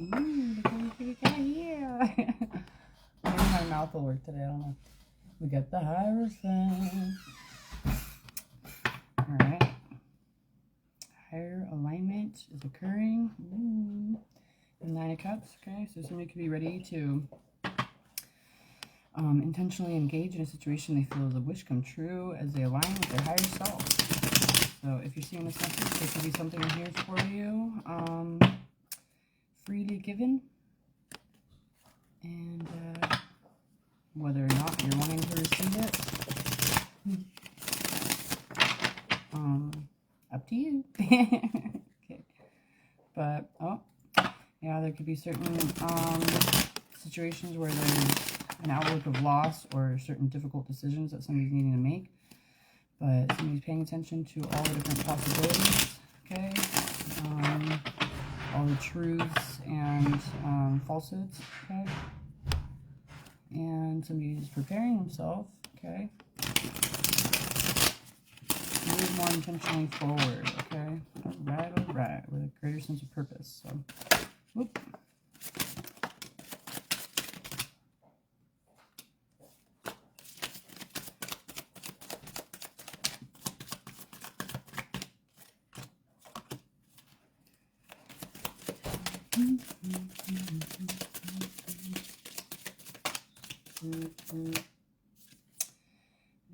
Ooh, look at the cat here. Maybe my mouth will work today. I don't know. We got the Hierophant. Alright. Higher alignment is occurring. Ooh. The Nine of Cups. Okay, so somebody could be ready to intentionally engage in a situation they feel is a wish come true as they align with their higher self. So if you're seeing this message, there could be something in here for you. Freely given. And whether or not you're wanting to receive it, up to you. Okay. But, oh, yeah, there could be certain situations where there's an outlook of loss or certain difficult decisions that somebody's needing to make. But somebody's paying attention to all the different possibilities, okay? All the truths and falsehoods, okay? And somebody's preparing themselves, okay? Move more intentionally forward, okay? All right, with a greater sense of purpose. So, whoop.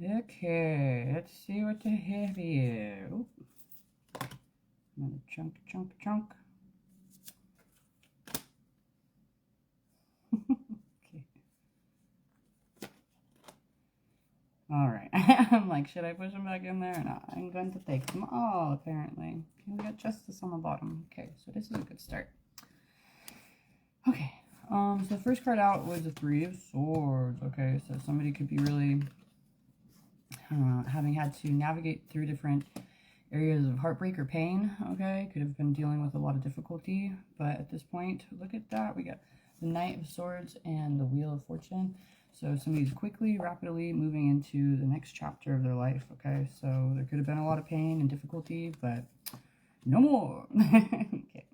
Okay, let's see what they have here. Oop. Another chunk. Okay. All right. I'm like, should I push them back in there? No, I'm going to take them all, apparently. Okay, we got Justice on the bottom. Okay, so this is a good start. Okay. So the first card out was the Three of Swords. Okay, so somebody could be really having had to navigate through different areas of heartbreak or pain. Okay, could have been dealing with a lot of difficulty, but at this point, look at that. We got the Knight of Swords and the Wheel of Fortune. So somebody's quickly, rapidly moving into the next chapter of their life. Okay, so there could have been a lot of pain and difficulty, but no more. Okay.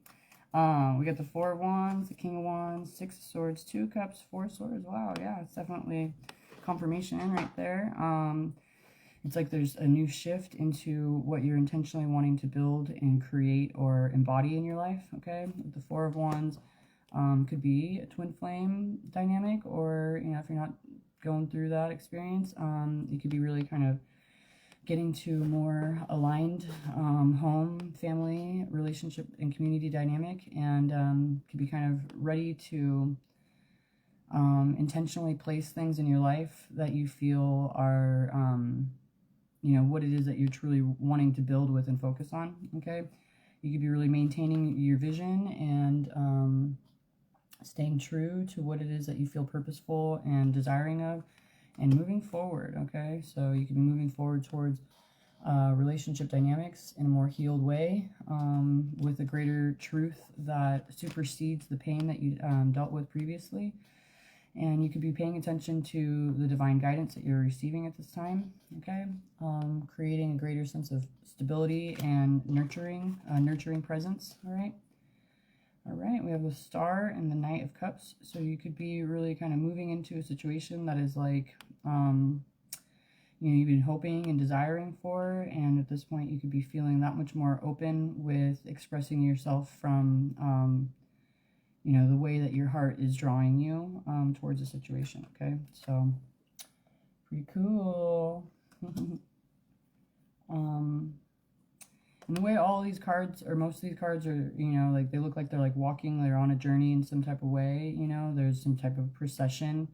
We got the Four of Wands, the King of Wands, Six of Swords, Two of Cups, Four of Swords. Wow, yeah, it's definitely confirmation in right there. It's like there's a new shift into what you're intentionally wanting to build and create or embody in your life, okay? With the Four of Wands, could be a twin flame dynamic, or, you know, if you're not going through that experience, you could be really kind of getting to a more aligned home, family, relationship, and community dynamic, and could be kind of ready to intentionally place things in your life that you feel are, you know, what it is that you're truly wanting to build with and focus on, okay? You could be really maintaining your vision and staying true to what it is that you feel purposeful and desiring of, and moving forward, okay? So you can be moving forward towards relationship dynamics in a more healed way, with a greater truth that supersedes the pain that you dealt with previously. And you could be paying attention to the divine guidance that you're receiving at this time, okay? Creating a greater sense of stability and nurturing presence, all right? All right, we have the Star and the Knight of Cups. So you could be really kind of moving into a situation that is like, you know, you've been hoping and desiring for, and at this point you could be feeling that much more open with expressing yourself from, you know, the way that your heart is drawing you towards a situation, okay? So, pretty cool. And the way all these cards, or most of these cards are, you know, like they look like they're like walking, they're on a journey in some type of way, you know, there's some type of procession.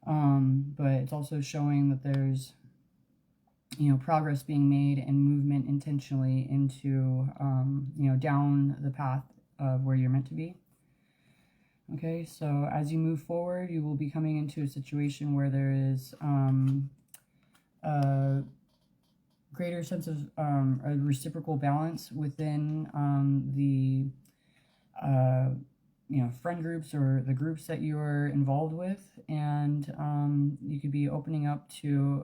But it's also showing that there's, you know, progress being made and movement intentionally into, you know, down the path of where you're meant to be. Okay, so as you move forward, you will be coming into a situation where there is a greater sense of a reciprocal balance within the you know, friend groups or the groups that you're involved with, and you could be opening up to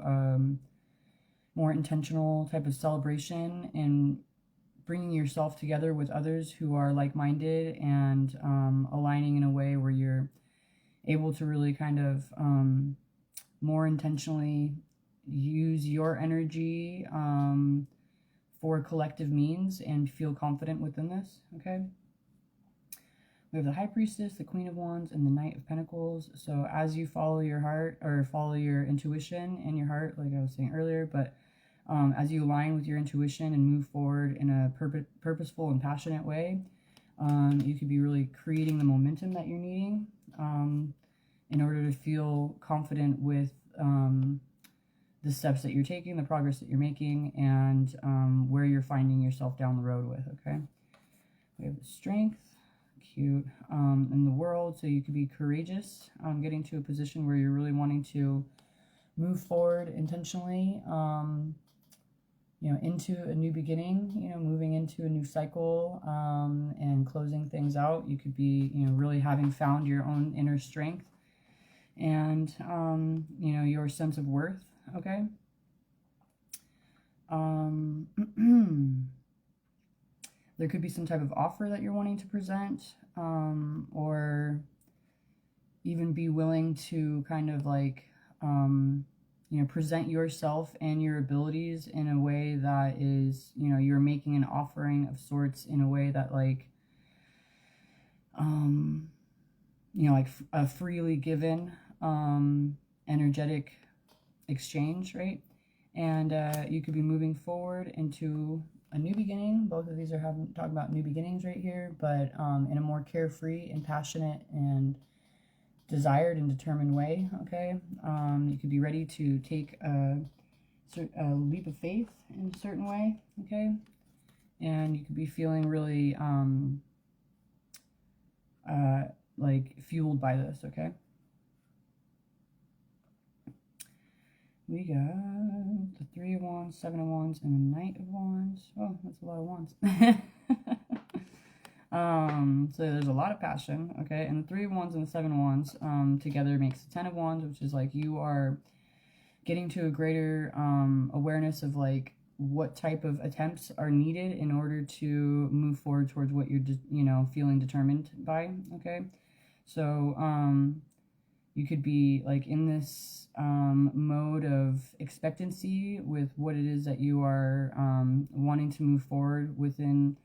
more intentional type of celebration and bringing yourself together with others who are like-minded, and aligning in a way where you're able to really kind of more intentionally use your energy for collective means and feel confident within this, okay? We have the High Priestess, the Queen of Wands, and the Knight of Pentacles. So as you follow your heart, or follow your intuition and your heart, like I was saying earlier, but as you align with your intuition and move forward in a purposeful and passionate way, you could be really creating the momentum that you're needing in order to feel confident with the steps that you're taking, the progress that you're making, and where you're finding yourself down the road with, okay? We have the Strength, cute, in the World, so you could be courageous, getting to a position where you're really wanting to move forward intentionally, you know, into a new beginning, you know, moving into a new cycle, and closing things out. You could be, you know, really having found your own inner strength and, you know, your sense of worth, okay? There could be some type of offer that you're wanting to present, or even be willing to kind of like, you know, present yourself and your abilities in a way that is, you know, you're making an offering of sorts in a way that like, you know, like a freely given, energetic exchange, right? And you could be moving forward into a new beginning. Both of these are talking about new beginnings right here, but in a more carefree and passionate and desired and determined way, okay? You could be ready to take a leap of faith in a certain way, okay? And you could be feeling really like fueled by this, okay? We got the Three of Wands, Seven of Wands, and the Knight of Wands. Oh, that's a lot of wands. So there's a lot of passion, okay? And the Three of Wands and the Seven of Wands together makes the Ten of Wands, which is like you are getting to a greater awareness of like what type of attempts are needed in order to move forward towards what you're, you know, feeling determined by, okay? So you could be like in this mode of expectancy with what it is that you are wanting to move forward within,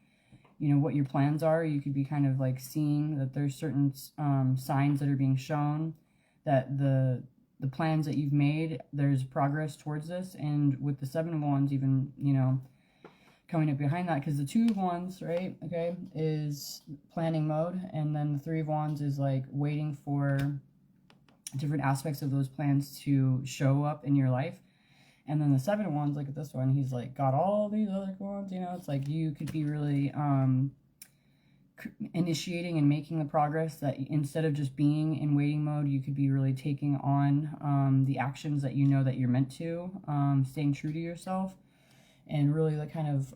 you know, what your plans are. You could be kind of like seeing that there's certain signs that are being shown that the plans that you've made, there's progress towards this. And with the Seven of Wands, even, you know, coming up behind that, because the Two of Wands, right, okay, is planning mode, and then the Three of Wands is like waiting for different aspects of those plans to show up in your life. And then the Seven of Wands, look at this one, he's like got all these other wands, you know. It's like you could be really initiating and making the progress that instead of just being in waiting mode, you could be really taking on the actions that you know that you're meant to, staying true to yourself, and really like kind of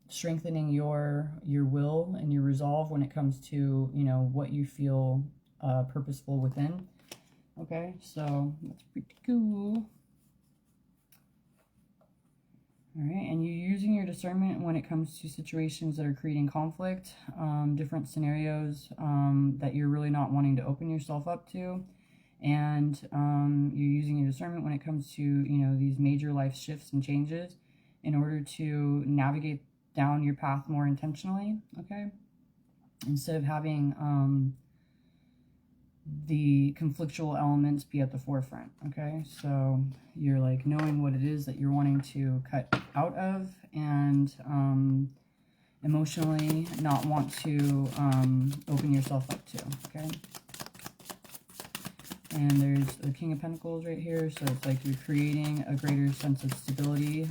strengthening your will and your resolve when it comes to, you know, what you feel purposeful within. Okay, so that's pretty cool. All right, and you're using your discernment when it comes to situations that are creating conflict, different scenarios that you're really not wanting to open yourself up to. And you're using your discernment when it comes to, you know, these major life shifts and changes in order to navigate down your path more intentionally, okay? Instead of having the conflictual elements be at the forefront, okay? So you're like knowing what it is that you're wanting to cut out of, and emotionally not want to open yourself up to, okay? And there's the King of Pentacles right here, so it's like you're creating a greater sense of stability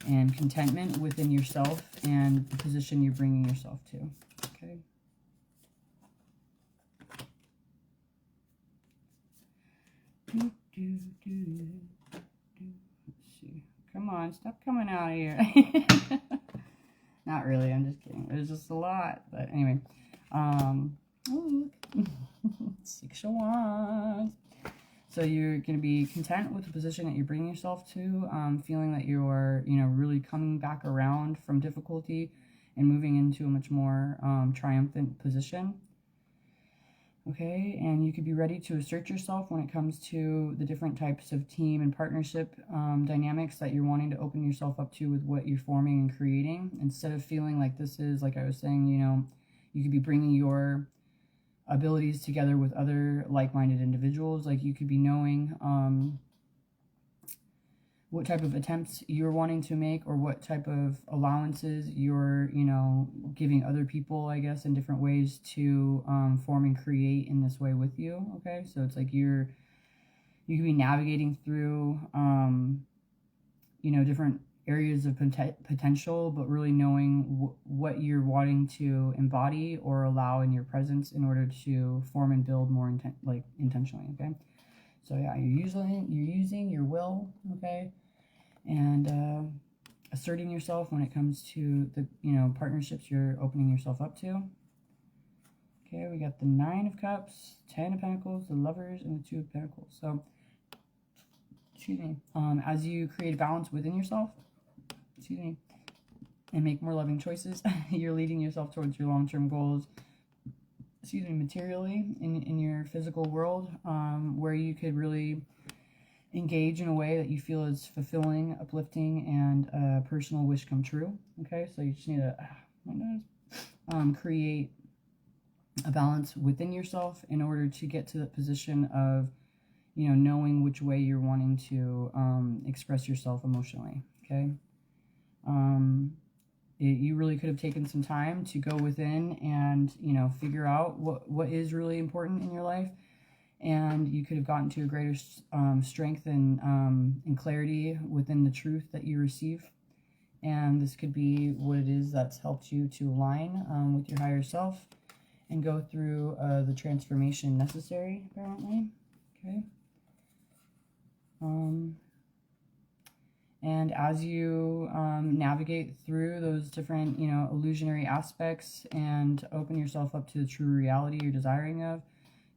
and contentment within yourself and the position you're bringing yourself to, okay? Let's see. Come on, stop coming out of here. Not really, I'm just kidding. There's just a lot. But anyway. Oh, look. 6 of Wands. So you're going to be content with the position that you're bringing yourself to, feeling that you're, really coming back around from difficulty and moving into a much more triumphant position. Okay, and you could be ready to assert yourself when it comes to the different types of team and partnership dynamics that you're wanting to open yourself up to with what you're forming and creating. Instead of feeling like this is, like I was saying, you could be bringing your abilities together with other like-minded individuals. Like you could be knowing what type of attempts you're wanting to make, or what type of allowances you're, giving other people, I guess, in different ways to form and create in this way with you. Okay, so it's like you could be navigating through, different areas of potential, but really knowing what you're wanting to embody or allow in your presence in order to form and build more intentionally. Okay, so yeah, you're using your will. Okay, and asserting yourself when it comes to the partnerships you're opening yourself up to. Okay, we got the 9 of Cups, 10 of Pentacles, the Lovers, and the 2 of Pentacles. So excuse me, as you create a balance within yourself, and make more loving choices, you're leading yourself towards your long-term goals, materially in your physical world, where you could really engage in a way that you feel is fulfilling, uplifting, and a personal wish come true. Okay, so you just need to create a balance within yourself in order to get to the position of knowing which way you're wanting to express yourself emotionally. Okay, you really could have taken some time to go within and figure out what is really important in your life, and you could have gotten to a greater strength and clarity within the truth that you receive. And this could be what it is that's helped you to align with your higher self and go through the transformation necessary, apparently. Okay. And as you navigate through those different, illusionary aspects and open yourself up to the true reality you're desiring of,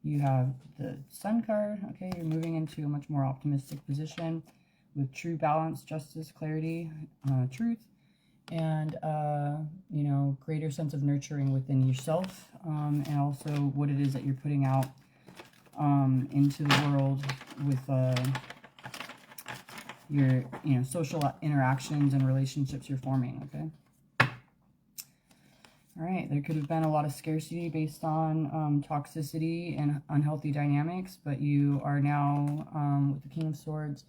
you have the Sun card. Okay, you're moving into a much more optimistic position with true balance, justice, clarity, truth, and, greater sense of nurturing within yourself, and also what it is that you're putting out into the world with your, social interactions and relationships you're forming. Okay. All right, there could have been a lot of scarcity based on toxicity and unhealthy dynamics, but you are now, with the King of Swords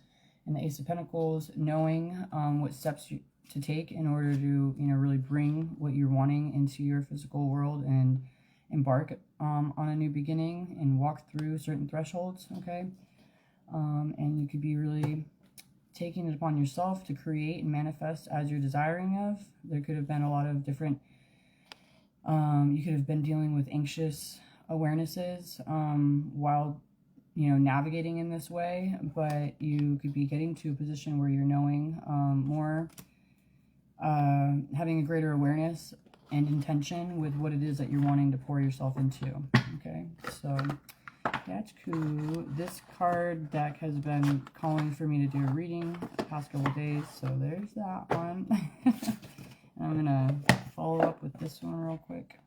and the Ace of Pentacles, knowing what steps to take in order to, really bring what you're wanting into your physical world and embark on a new beginning and walk through certain thresholds. Okay, and you could be really taking it upon yourself to create and manifest as you're desiring of. There could have been a lot of different you could have been dealing with anxious awarenesses while, navigating in this way, but you could be getting to a position where you're knowing more, having a greater awareness and intention with what it is that you're wanting to pour yourself into. Okay, so that's cool. This card deck has been calling for me to do a reading the past couple days, so there's that one. I'm gonna follow up with this one real quick.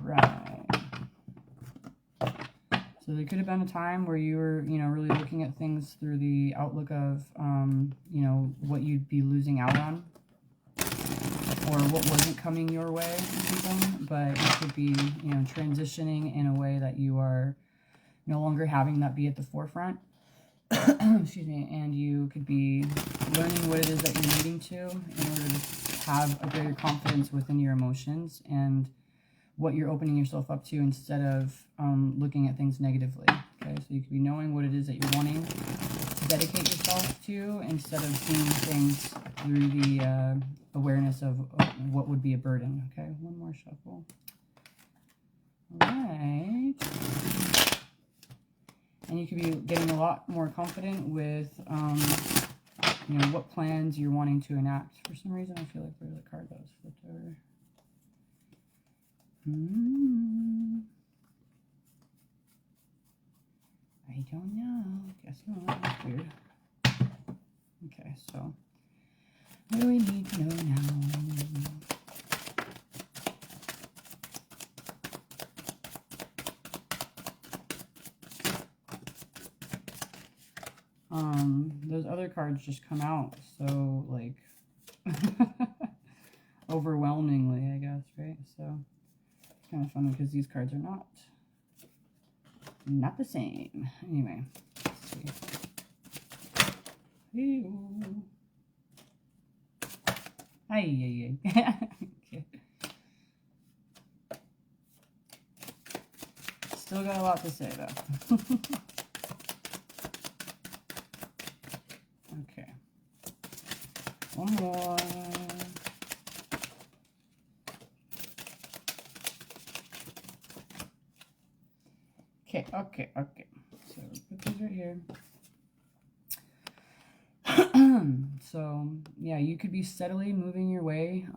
Right. So there could have been a time where you were, really looking at things through the outlook of, what you'd be losing out on, or what wasn't coming your way or something. But it could be, transitioning in a way that you are no longer having that be at the forefront. Excuse me, and you could be learning what it is that you're needing to in order to have a greater confidence within your emotions and what you're opening yourself up to, instead of looking at things negatively. Okay, so you could be knowing what it is that you're wanting to dedicate yourself to, instead of seeing things through the awareness of what would be a burden. Okay, one more shuffle. All right. And you could be getting a lot more confident with, what plans you're wanting to enact. For some reason, I feel like there's a card that was flipped over. I don't know. Guess not. That's weird. Okay, so what do we need to know now? Those other cards just come out so, like, overwhelmingly, I guess, right? So, it's kind of funny because these cards are not the same. Anyway, let's see. Ew. Ay. Okay. Still got a lot to say, though. Okay. One more. Okay. So put these right here. So yeah, you could be steadily moving your way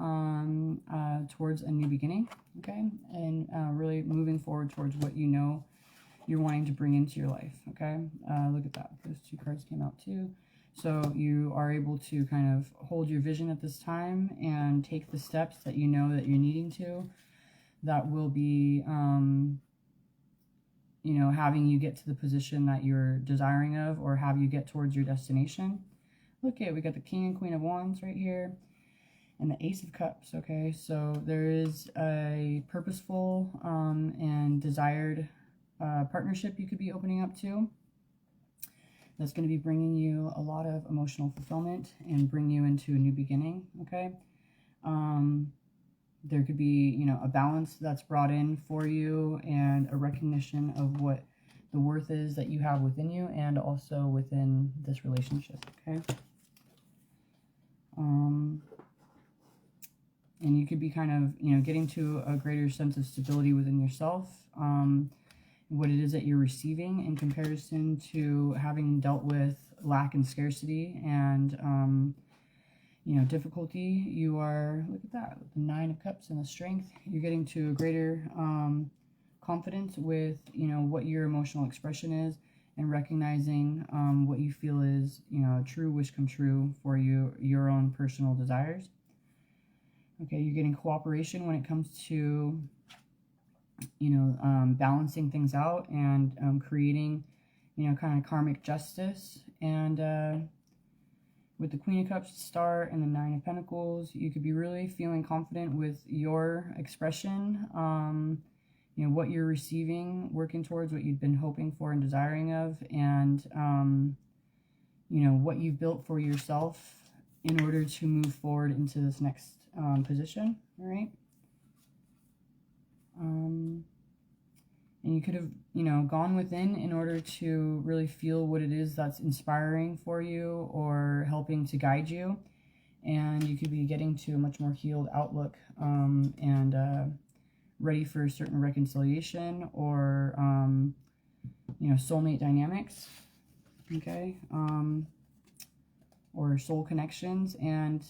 towards a new beginning, okay, and really moving forward towards what you know you're wanting to bring into your life, okay. Look at that; those two cards came out too. So you are able to kind of hold your vision at this time and take the steps that you know that you're needing to. That will be, you know, having you get to the position that you're desiring of, or have you get towards your destination. Look at, we got the King and Queen of Wands right here, and the Ace of Cups, okay? So there is a purposeful and desired partnership you could be opening up to that's going to be bringing you a lot of emotional fulfillment and bring you into a new beginning, okay? There could be, you know, a balance that's brought in for you and a recognition of what the worth is that you have within you and also within this relationship, okay? And you could be kind of, you know, getting to a greater sense of stability within yourself, what it is that you're receiving in comparison to having dealt with lack and scarcity and, you know, difficulty. You are, look at that, with the Nine of Cups and the Strength, you're getting to a greater confidence with, you know, what your emotional expression is and recognizing what you feel is, you know, a true wish come true for you, your own personal desires. Okay, you're getting cooperation when it comes to, you know, balancing things out and creating, you know, kind of karmic justice. And with the Queen of Cups, Star, and the Nine of Pentacles, you could be really feeling confident with your expression, you know, what you're receiving, working towards what you've been hoping for and desiring of, and, you know, what you've built for yourself in order to move forward into this next position, all right? And you could have, you know, gone within in order to really feel what it is that's inspiring for you or helping to guide you. And you could be getting to a much more healed outlook and ready for a certain reconciliation or, you know, soulmate dynamics, okay? Or soul connections, and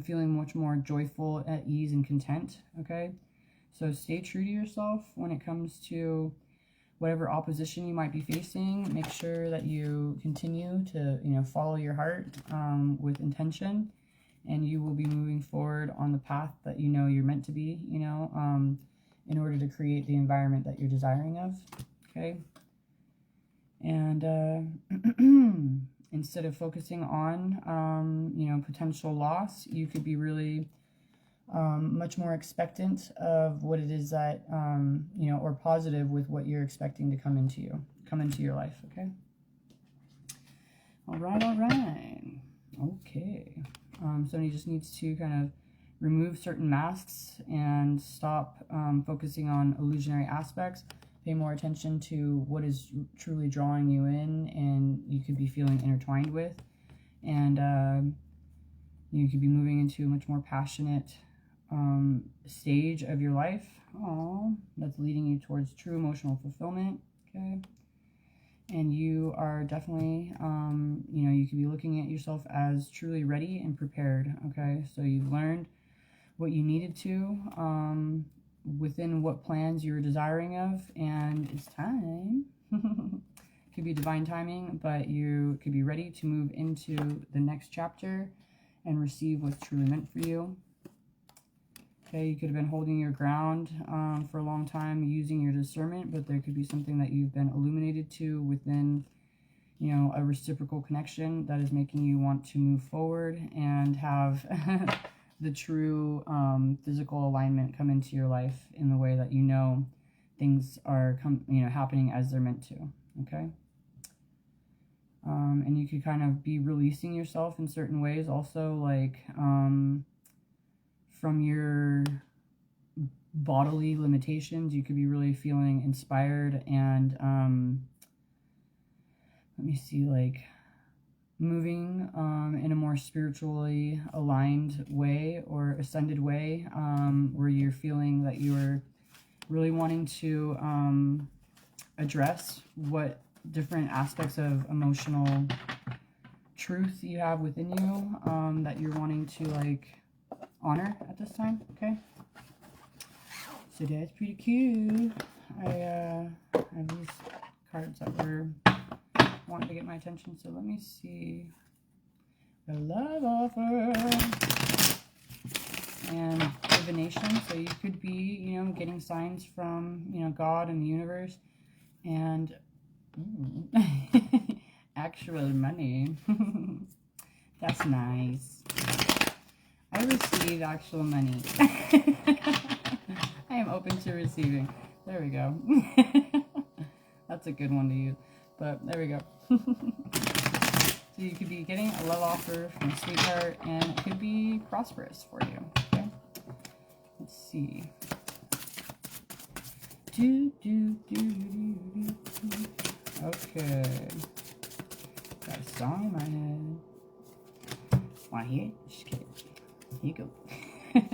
feeling much more joyful, at ease, and content, okay? So stay true to yourself when it comes to whatever opposition you might be facing. Make sure that you continue to, you know, follow your heart with intention, and you will be moving forward on the path that you know you're meant to be, you know, in order to create the environment that you're desiring of, okay? And instead of focusing on, you know, potential loss, you could be really much more expectant of what it is that, you know, or positive with what you're expecting to come into your life, okay? All right. Okay. Somebody just needs to kind of remove certain masks and stop focusing on illusionary aspects. Pay more attention to what is truly drawing you in and you could be feeling intertwined with. And you could be moving into a much more passionate stage of your life. That's leading you towards true emotional fulfillment, okay? And you are definitely, you know, you could be looking at yourself as truly ready and prepared, okay? So you've learned what you needed to within what plans you were desiring of, and it's time Could be divine timing, but you could be ready to move into the next chapter and receive what's truly meant for you. Okay, you could have been holding your ground for a long time, using your discernment, but there could be something that you've been illuminated to within, you know, a reciprocal connection that is making you want to move forward and have the true physical alignment come into your life in the way that you know things are happening as they're meant to. Okay. And you could kind of be releasing yourself in certain ways also, like from your bodily limitations. You could be really feeling inspired and let me see, like moving in a more spiritually aligned way or ascended way, where you're feeling that you're really wanting to address what different aspects of emotional truth you have within you, that you're wanting to like honor at this time. Okay, so that's pretty cute. I have these cards that were wanting to get my attention, so let me see. The love offer and divination. So you could be, you know, getting signs from, you know, God and the universe, and actual money. That's nice. I receive actual money. I am open to receiving. There we go. That's a good one to use. But there we go. So you could be getting a love offer from a sweetheart, and it could be prosperous for you. Okay. Let's see. Okay. Got a song in my head. Want to hear it? Just kidding. Here you go.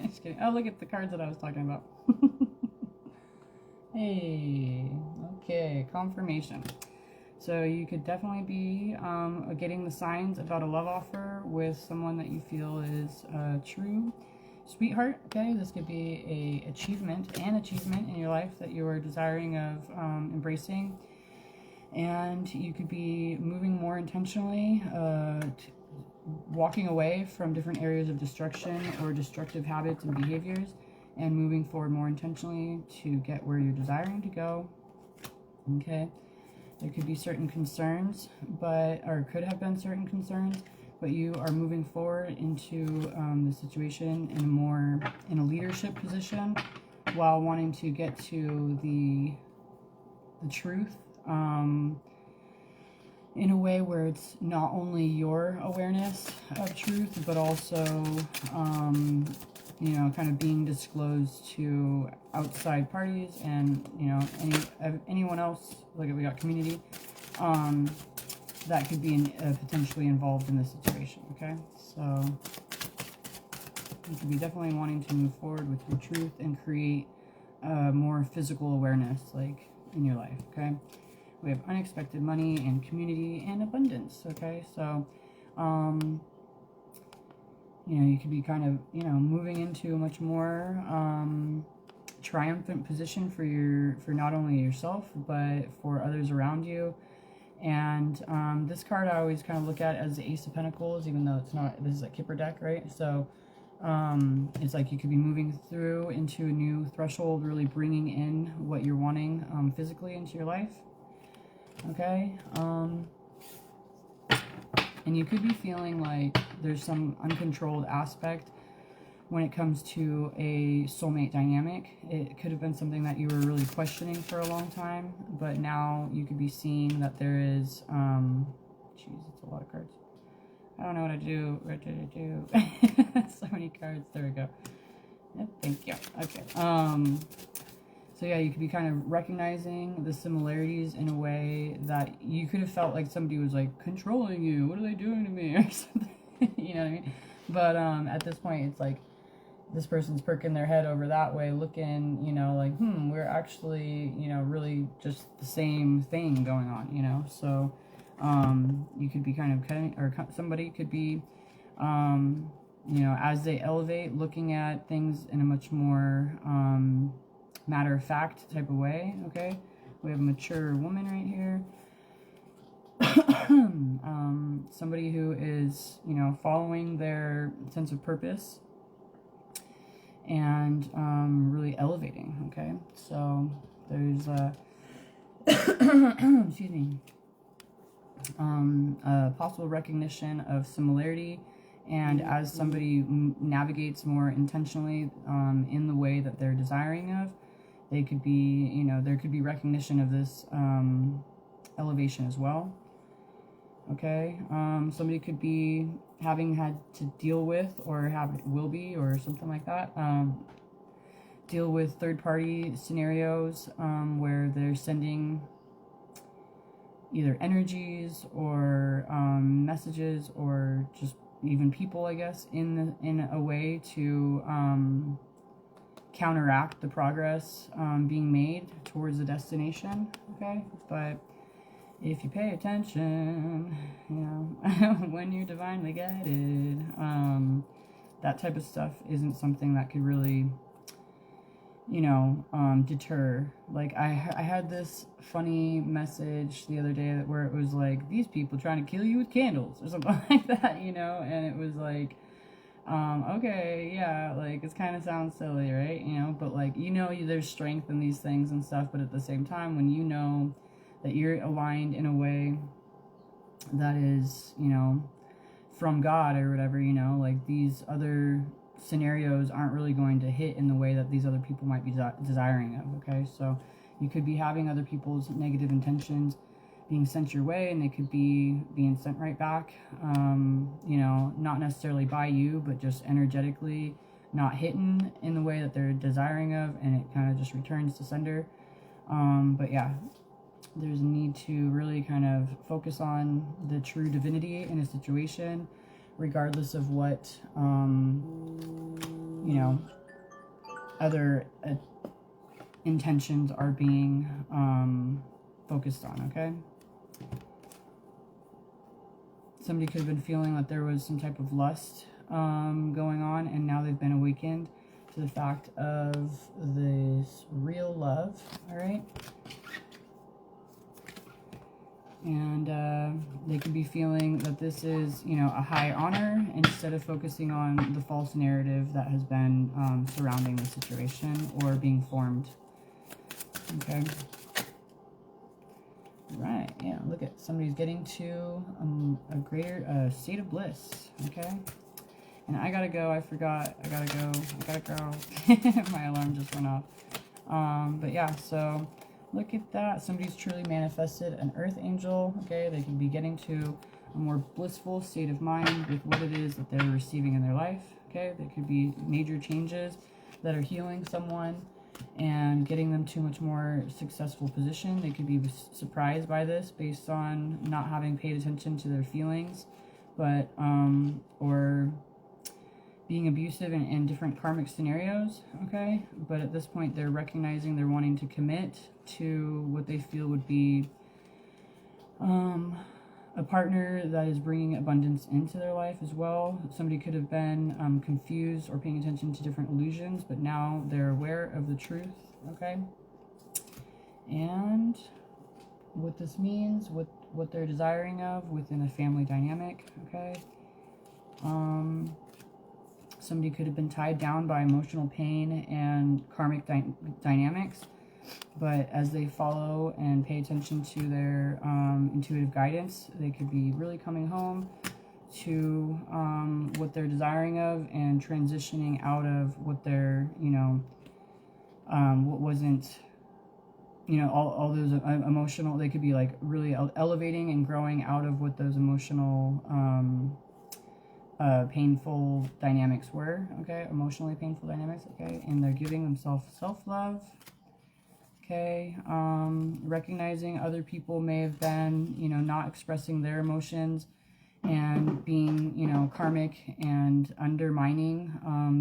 Just kidding. Oh, look at the cards that I was talking about. Hey. Okay. Confirmation. So you could definitely be getting the signs about a love offer with someone that you feel is a true sweetheart. Okay, this could be an achievement in your life that you are desiring of embracing, and you could be moving more intentionally, walking away from different areas of destruction or destructive habits and behaviors, and moving forward more intentionally to get where you're desiring to go. Okay. There could be certain concerns, or could have been certain concerns, but you are moving forward into the situation in a leadership position, while wanting to get to the truth in a way where it's not only your awareness of truth, but also you know, kind of being disclosed to outside parties and, you know, anyone else. Like we got community that could be potentially involved in this situation. Okay, so you could be definitely wanting to move forward with your truth and create more physical awareness, like in your life. Okay, we have unexpected money and community and abundance. Okay, so you know, you could be kind of, you know, moving into a much more triumphant position for not only yourself, but for others around you. And this card I always kind of look at as the Ace of Pentacles, even though it's not, this is a Kipper deck, right? So it's like you could be moving through into a new threshold, really bringing in what you're wanting physically into your life. Okay. And you could be feeling like there's some uncontrolled aspect when it comes to a soulmate dynamic. It could have been something that you were really questioning for a long time, but now you could be seeing that there is, jeez, it's a lot of cards. I don't know what to do. What did I do? So many cards. There we go. Yeah, thank you. Okay. So yeah, you could be kind of recognizing the similarities in a way that you could have felt like somebody was like controlling you. What are they doing to me? Or something. You know what I mean? But at this point, it's like this person's perking their head over that way, looking, you know, like, we're actually, you know, really just the same thing going on, you know? So you could be kind of cutting, or somebody could be, you know, as they elevate, looking at things in a much more matter-of-fact type of way. Okay, we have a mature woman right here, Somebody who is, you know, following their sense of purpose and really elevating. Okay, so there's excuse me, a possible recognition of similarity, and as somebody navigates more intentionally in the way that they're desiring of, they could be, you know, there could be recognition of this elevation as well. Okay, somebody could be having had to deal with, or will be, or something like that, deal with third-party scenarios where they're sending either energies or messages, or just even people, I guess, in a way to counteract the progress being made towards the destination. Okay, but if you pay attention, you know, when you're divinely guided, that type of stuff isn't something that could really, you know, deter. Like, I had this funny message the other day where it was like, these people trying to kill you with candles or something like that, you know, and it was like, okay, yeah, like, it kind of sounds silly, right, you know, but like, you know, there's strength in these things and stuff, but at the same time, when you know that you're aligned in a way that is, you know, from God or whatever, you know, like, these other scenarios aren't really going to hit in the way that these other people might be desiring of. Okay, so you could be having other people's negative intentions being sent your way, and they could be being sent right back, you know, not necessarily by you, but just energetically not hitting in the way that they're desiring of, and it kind of just returns to sender. But yeah, there's a need to really kind of focus on the true divinity in a situation, regardless of what, you know, other intentions are being focused on. Okay, somebody could have been feeling that there was some type of lust going on, and now they've been awakened to the fact of this real love. All right. And they could be feeling that this is, you know, a high honor, instead of focusing on the false narrative that has been surrounding the situation or being formed. Okay. Right. Yeah. Look at, somebody's getting to a greater state of bliss. Okay. And I gotta go. I forgot. I gotta go. My alarm just went off. But yeah. So. Look at that. Somebody's truly manifested an earth angel. Okay, they can be getting to a more blissful state of mind with what it is that they're receiving in their life. Okay, there could be major changes that are healing someone and getting them to a much more successful position. They could be surprised by this based on not having paid attention to their feelings, but or being abusive in different karmic scenarios. Okay, but at this point they're recognizing they're wanting to commit to what they feel would be a partner that is bringing abundance into their life as well. Somebody could have been confused or paying attention to different illusions, but now they're aware of the truth. Okay, and what this means, what they're desiring of within a family dynamic. Okay, somebody could have been tied down by emotional pain and karmic dynamics, but as they follow and pay attention to their intuitive guidance, they could be really coming home to what they're desiring of, and transitioning out of what they're, you know, what wasn't, you know, all those emotional, they could be like really elevating and growing out of what those emotional painful dynamics were. Okay, emotionally painful dynamics. Okay, and they're giving themselves self-love. Okay, recognizing other people may have been, you know, not expressing their emotions and being, you know, karmic and undermining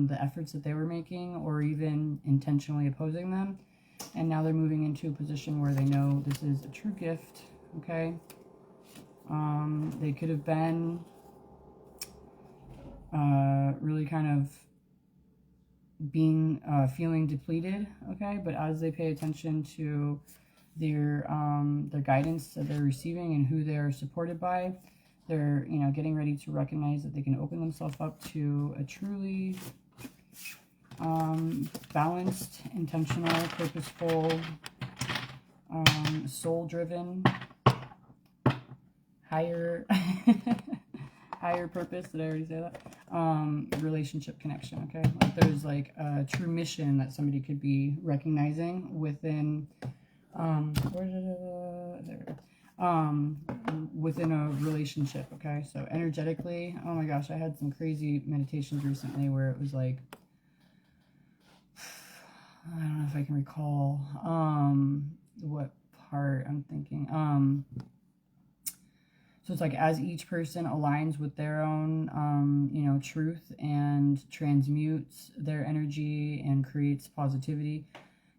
the efforts that they were making, or even intentionally opposing them. And now they're moving into a position where they know this is a true gift. Okay, they could have been really kind of being feeling depleted. Okay, but as they pay attention to their guidance that they're receiving and who they're supported by. They're, you know, getting ready to recognize that they can open themselves up to a truly balanced, intentional, purposeful, soul-driven, higher higher purpose. Did I already say that? Relationship connection. Okay, like there's like a true mission that somebody could be recognizing within within a relationship. Okay, so energetically, oh my gosh, I had some crazy meditations recently where it was like, I don't know if I can recall what part I'm thinking. So it's like as each person aligns with their own, you know, truth and transmutes their energy and creates positivity,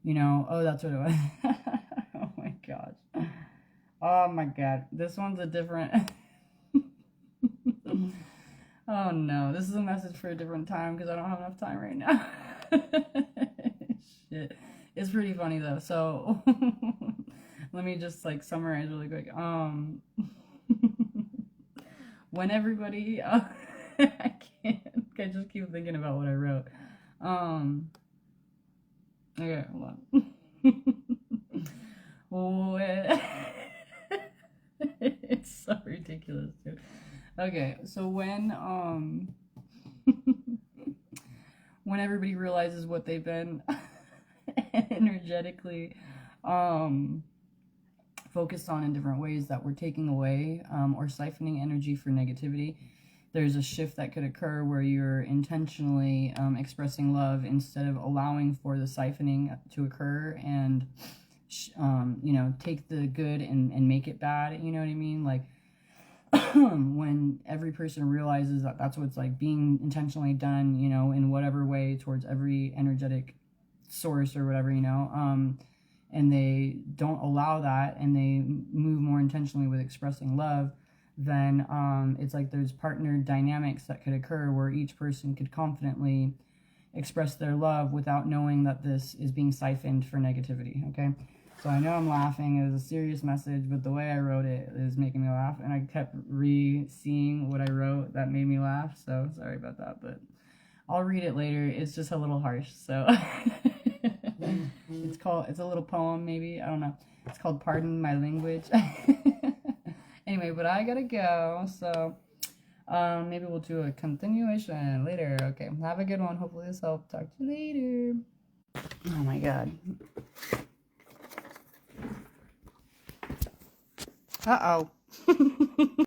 you know, oh, that's what it was. Oh my gosh. Oh my God. This one's a different. Oh no, this is a message for a different time because I don't have enough time right now. Shit. It's pretty funny though. So let me just like summarize really quick. When everybody I just keep thinking about what I wrote. Okay, hold on. It's so ridiculous, dude. Okay, so when when everybody realizes what they've been energetically focused on in different ways that we're taking away or siphoning energy for negativity, there's a shift that could occur where you're intentionally expressing love instead of allowing for the siphoning to occur and you know, take the good and make it bad. You know what I mean? Like when every person realizes that that's what's like being intentionally done, you know, in whatever way towards every energetic source or whatever, you know, and they don't allow that and they move more intentionally with expressing love, then it's like there's partner dynamics that could occur where each person could confidently express their love without knowing that this is being siphoned for negativity. Okay, so I know I'm laughing. It was a serious message, but the way I wrote it is making me laugh, and I kept re-seeing what I wrote that made me laugh, so sorry about that, but I'll read it later. It's just a little harsh, so it's a little poem, maybe, I don't know. It's called Pardon My Language. Anyway, but I gotta go, so maybe we'll do a continuation later. Okay, have a good one. Hopefully this helped. Talk to you later. Oh my God. Uh-oh.